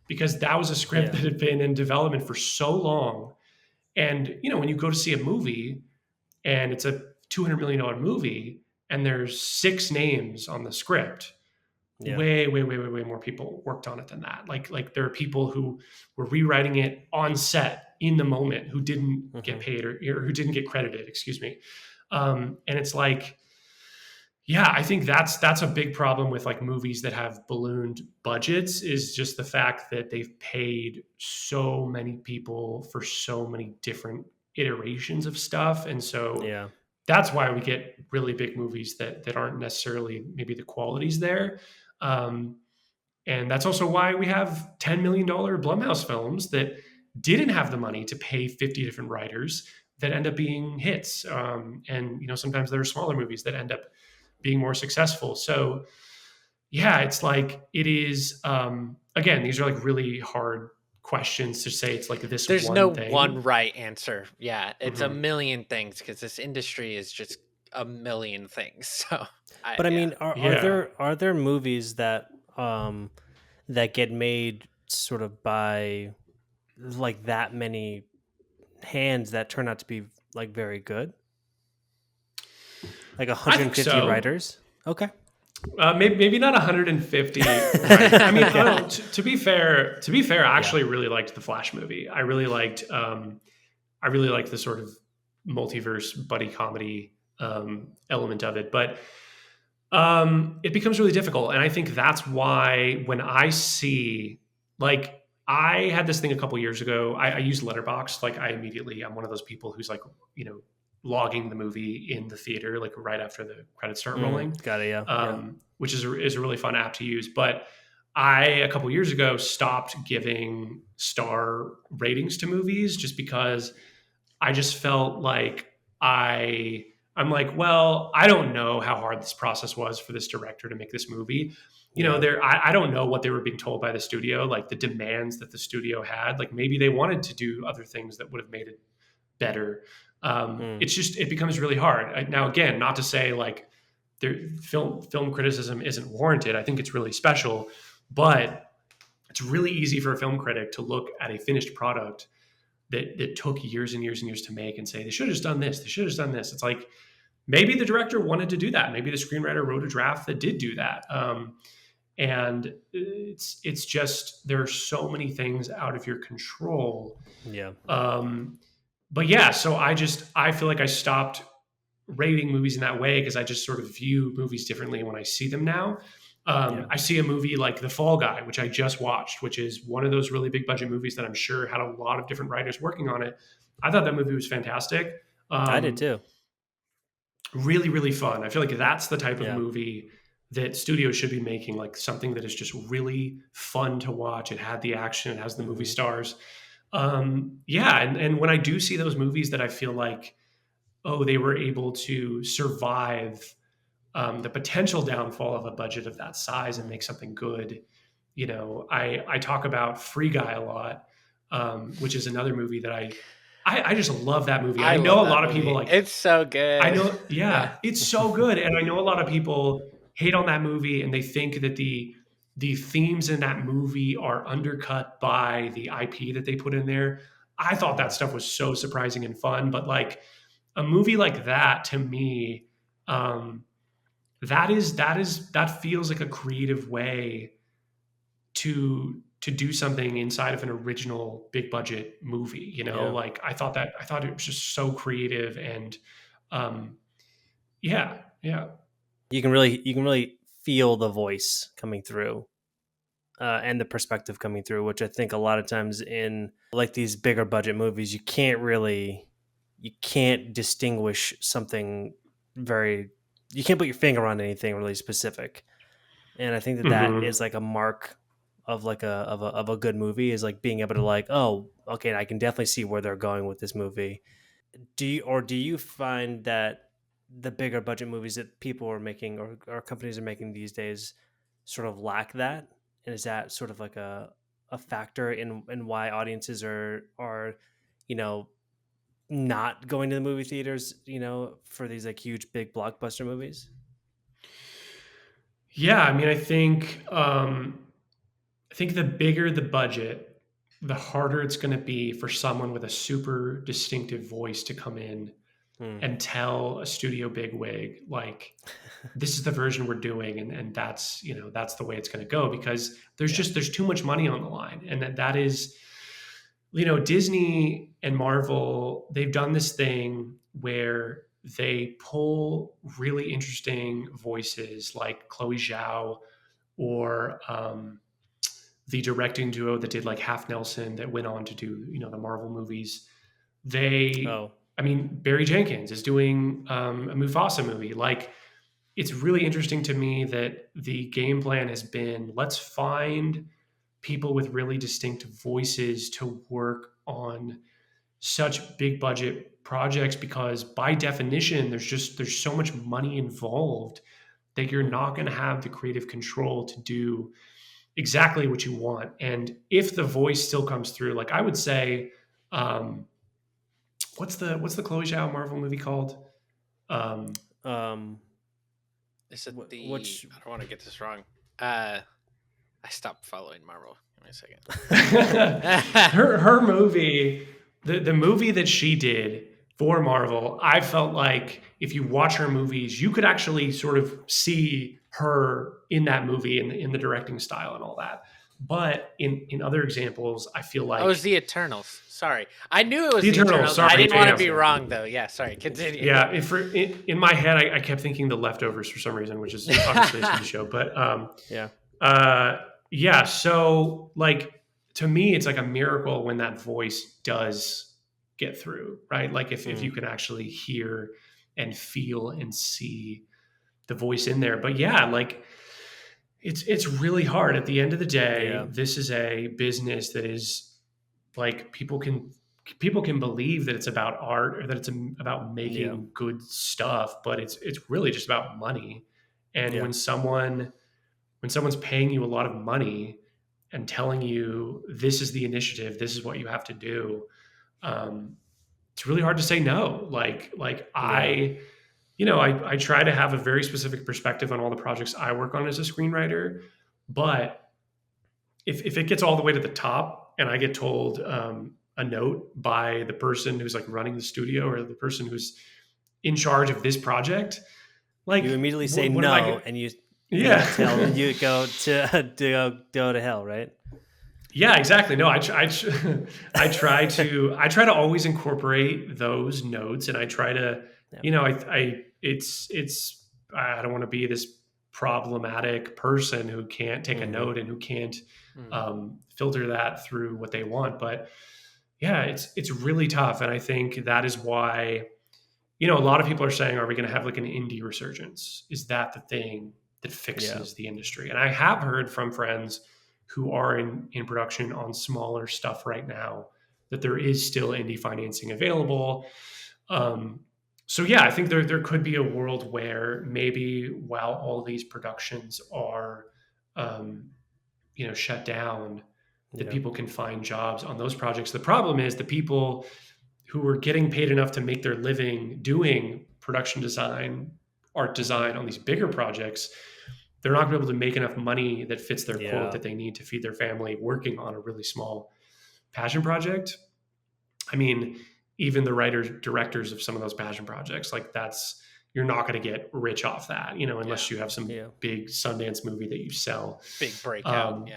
because that was a script that had been in development for so long. And, when you go to see a movie and it's a $200 million movie and there's 6 names on the script, way more people worked on it than that. Like there are people who were rewriting it on set in the moment who didn't get paid, or who didn't get credited, excuse me. And it's like, I think that's a big problem with like movies that have ballooned budgets, is just the fact that they've paid so many people for so many different iterations of stuff. And so that's why we get really big movies that aren't necessarily, maybe the quality's there. And that's also why we have $10 million Blumhouse films that didn't have the money to pay 50 different writers that end up being hits. And, sometimes there are smaller movies that end up being more successful. So it's like, it is, again, these are like really hard questions to say it's like this.
There's no one right answer. Yeah. It's a million things, because this industry is just a million things. So,
I mean, are there movies that that get made sort of by like that many hands that turn out to be like very good? Like 150
so.
writers? Okay.
Maybe not 150. Right? I mean, okay. I don't know, to be fair, I actually really liked the Flash movie. I really liked the sort of multiverse buddy comedy element of it, but it becomes really difficult. And I think that's why when I see, like, I had this thing a couple years ago. I used Letterboxd. Like, I'm one of those people who's like, logging the movie in the theater, like right after the credits start rolling.
Got it. Yeah.
Which is a really fun app to use. But a couple years ago, stopped giving star ratings to movies just because I just felt like I'm like, well, I don't know how hard this process was for this director to make this movie. I don't know what they were being told by the studio, like the demands that the studio had. Like maybe they wanted to do other things that would have made it better. It becomes really hard. Now, again, not to say like film criticism isn't warranted. I think it's really special, but it's really easy for a film critic to look at a finished product that took years and years and years to make and say, they should have just done this. They should have just done this. It's like, maybe the director wanted to do that. Maybe the screenwriter wrote a draft that did do that. And it's just, there are so many things out of your control.
Yeah.
But yeah, so I feel like I stopped rating movies in that way because I just sort of view movies differently when I see them now. I see a movie like The Fall Guy, which I just watched, which is one of those really big budget movies that I'm sure had a lot of different writers working on it. I thought that movie was fantastic.
I did too.
Really, really fun. I feel like that's the type of movie that studios should be making, like something that is just really fun to watch. It had the action, it has the movie stars. And when I do see those movies that I feel like, they were able to survive the potential downfall of a budget of that size and make something good. I talk about Free Guy a lot, which is another movie that I just love that movie. I know a lot of people like,
it's so good.
I know. Yeah, it's so good. And I know a lot of people hate on that movie and they think that the themes in that movie are undercut by the IP that they put in there. I thought that stuff was so surprising and fun, but like a movie like that to me, that feels like a creative way to do something inside of an original big budget movie, like I thought it was just so creative and
you can really feel the voice coming through and the perspective coming through, which I think a lot of times in like these bigger budget movies, you can't distinguish something you can't put your finger on anything really specific. And I think that is like a mark of like of a good movie, is like being able to like, oh, okay, I can definitely see where they're going with this movie. Do you find that the bigger budget movies that people are making or companies are making these days sort of lack that? And is that sort of like a factor in why audiences are not going to the movie theaters, for these like huge big blockbuster movies?
Yeah, I mean, I think the bigger the budget, the harder it's going to be for someone with a super distinctive voice to come in and tell a studio bigwig, like, this is the version we're doing. And that's, that's the way it's going to go, because there's too much money on the line. And that is, Disney and Marvel, they've done this thing where they pull really interesting voices like Chloe Zhao or the directing duo that did like Half Nelson that went on to do, the Marvel movies. Barry Jenkins is doing a Mufasa movie. Like, it's really interesting to me that the game plan has been, let's find people with really distinctive voices to work on such big budget projects, because by definition, there's so much money involved that you're not going to have the creative control to do exactly what you want. And if the voice still comes through, like I would say, what's the Chloe Zhao Marvel movie called?
Is it which? I don't want to get this wrong. I stopped following Marvel. Give me a
second. her movie, the movie that she did for Marvel, I felt like if you watch her movies, you could actually sort of see her in that movie in the directing style and all that. But in other examples, I feel like...
Oh, it was the Eternals. Sorry. I knew it was the Eternals. Sorry, I didn't want to be wrong, though. Yeah, sorry. Continue.
Yeah, in my head, I kept thinking The Leftovers for some reason, which is obviously a TV show. But yeah, so like, to me, it's like a miracle when that voice does get through, right? Like if you can actually hear and feel and see the voice in there. But yeah, like... It's really hard. At the end of the day, this is a business that is like people can believe that it's about art or that it's about making good stuff, but it's really just about money. And when someone's paying you a lot of money and telling you this is the initiative, this is what you have to do, it's really hard to say no. I try to have a very specific perspective on all the projects I work on as a screenwriter, but if it gets all the way to the top and I get told a note by the person who's like running the studio or the person who's in charge of this project, like
you immediately say no, and you go to hell, right?
Yeah, exactly. No, I try to always incorporate those notes, and I try to. I don't want to be this problematic person who can't take a note and who can't filter that through what they want. But yeah, it's really tough. And I think that is why, a lot of people are saying, are we going to have like an indie resurgence? Is that the thing that fixes the industry? And I have heard from friends who are in production on smaller stuff right now that there is still indie financing available. So yeah, I think there could be a world where maybe while all these productions are, shut down, that people can find jobs on those projects. The problem is the people who are getting paid enough to make their living doing production design, art design on these bigger projects, they're not going to be able to make enough money that fits their quote that they need to feed their family working on a really small passion project. I mean, even the writers, directors of some of those passion projects, like you're not going to get rich off that, unless you have some big Sundance movie that you sell.
Big breakout.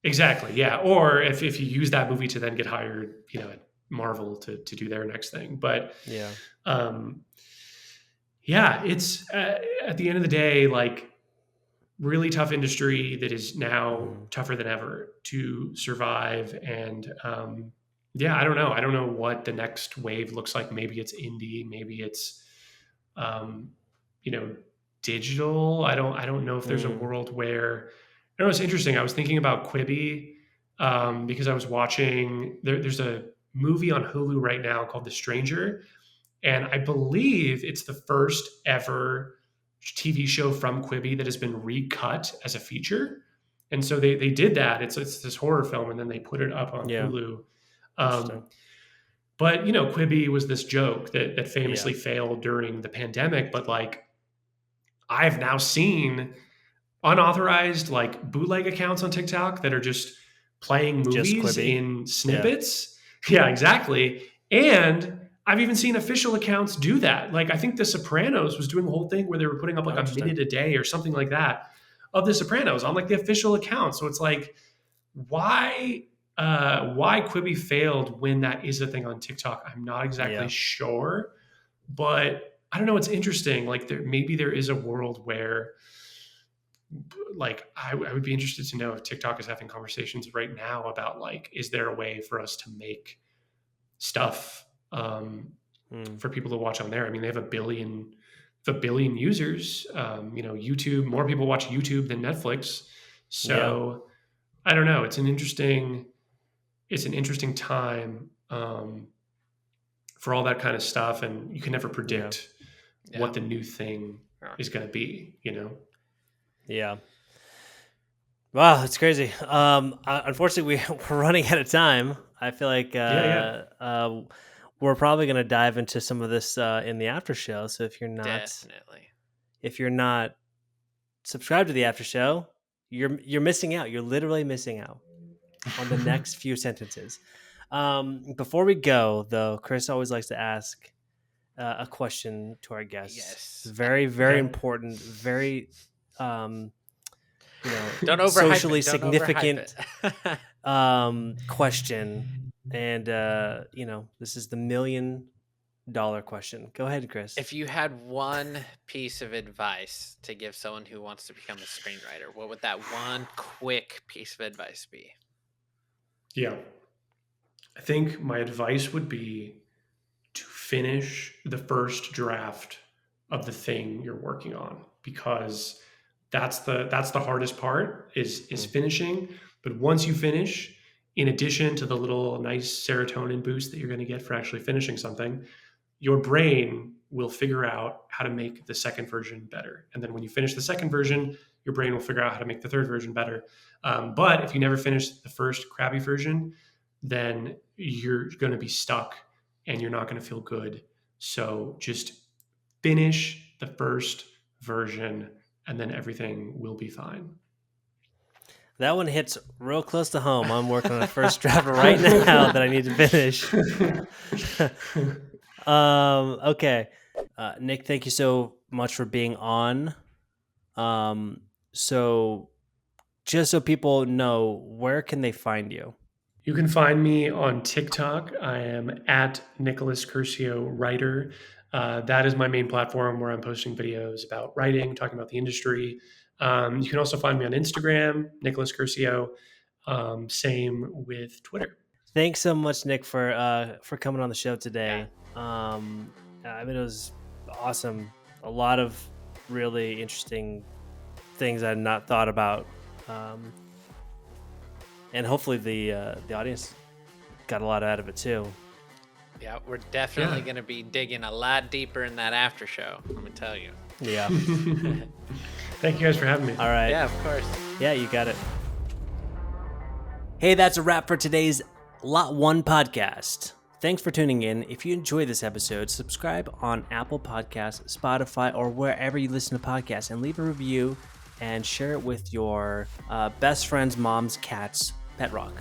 Exactly. Yeah. Or if you use that movie to then get hired, at Marvel to do their next thing. But it's at the end of the day, like really tough industry that is now tougher than ever to survive. And, I don't know. I don't know what the next wave looks like. Maybe it's indie. Maybe it's, digital. I don't know if there's a world where. I don't know. It's interesting. I was thinking about Quibi because I was watching. There's a movie on Hulu right now called The Stranger, and I believe it's the first ever TV show from Quibi that has been recut as a feature. And so they did that. It's this horror film, and then they put it up on Hulu. But Quibi was this joke that famously failed during the pandemic. But like, I've now seen unauthorized like bootleg accounts on TikTok that are just playing movies in snippets. Yeah, exactly. And I've even seen official accounts do that. Like I think The Sopranos was doing the whole thing where they were putting up like a minute a day or something like that of The Sopranos on like the official account. So it's like, why Quibi failed when that is a thing on TikTok, I'm not exactly sure, but I don't know. It's interesting. Like maybe there is a world where like, I would be interested to know if TikTok is having conversations right now about like, is there a way for us to make stuff for people to watch on there? I mean, they have a billion users, YouTube, more people watch YouTube than Netflix. So I don't know. It's an interesting time for all that kind of stuff. And you can never predict what the new thing is going to be,
Yeah. Wow, that's crazy. Unfortunately, we're running out of time. I feel like we're probably going to dive into some of this in the after show. So if you're not subscribed to the after show, you're missing out. You're literally missing out on the next few sentences. Before we go, though, Chris always likes to ask a question to our guests.
Yes.
Very, very important. Very,
don't
socially significant question. And, this is the $1 million question. Go ahead, Chris.
If you had one piece of advice to give someone who wants to become a screenwriter, what would that one quick piece of advice be?
Yeah. I think my advice would be to finish the first draft of the thing you're working on, because that's the hardest part is finishing. But once you finish, in addition to the little nice serotonin boost that you're going to get for actually finishing something, your brain will figure out how to make the second version better. And then when you finish the second version, your brain will figure out how to make the third version better. But if you never finish the first crappy version, then you're going to be stuck and you're not going to feel good. So just finish the first version and then everything will be fine.
That one hits real close to home. I'm working on a first draft right now that I need to finish. Okay. Nick, thank you so much for being on. So just so people know, where can they find you?
You can find me on TikTok. I am at Nicolas Curcio Writer. That is my main platform where I'm posting videos about writing, talking about the industry. You can also find me on Instagram, Nicolas Curcio. Same with Twitter.
Thanks so much, Nick, for coming on the show today. Yeah. It was awesome. A lot of really interesting things I had not thought about. And hopefully the audience got a lot out of it too.
Yeah, we're definitely going to be digging a lot deeper in that after show. I'm going to tell you.
Yeah.
Thank you guys for having me.
All right.
Yeah, of course.
Yeah, you got it. Hey, that's a wrap for today's Lot1 Podcast. Thanks for tuning in. If you enjoyed this episode, subscribe on Apple Podcasts, Spotify, or wherever you listen to podcasts, and leave a review and share it with your best friend's mom's cat's pet rock.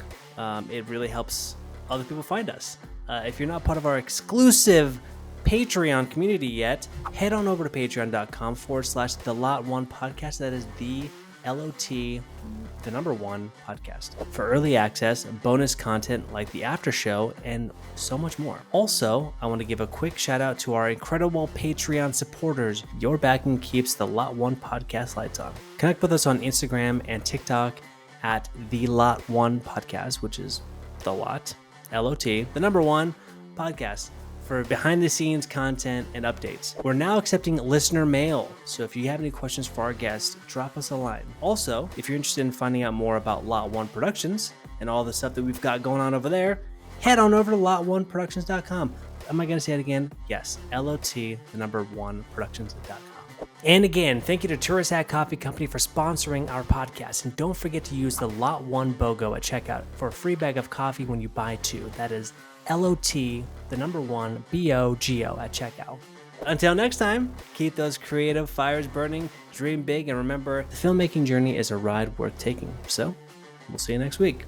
It really helps other people find us. If you're not part of our exclusive Patreon community yet, head on over to patreon.com/the Lot1 Podcast. That is the LOT, the number 1 podcast, for early access, bonus content like the after show, and so much more. Also, I want to give a quick shout out to our incredible Patreon supporters. Your backing keeps the Lot1 Podcast lights on. Connect with us on Instagram and TikTok at the Lot1 Podcast, which is the Lot, LOT, the number 1 podcast, for behind-the-scenes content and updates. We're now accepting listener mail, so if you have any questions for our guests, drop us a line. Also, if you're interested in finding out more about Lot1 Productions and all the stuff that we've got going on over there, head on over to lot1productions.com. Am I going to say it again? Yes, LOT, the number 1 productions.com. And again, thank you to Tourist Hat Coffee Company for sponsoring our podcast. And don't forget to use the Lot1 BOGO at checkout for a free bag of coffee when you buy 2. That is LOT, the number 1 BOGO at checkout. Until next time, keep those creative fires burning, dream big, and remember, the filmmaking journey is a ride worth taking. So, we'll see you next week.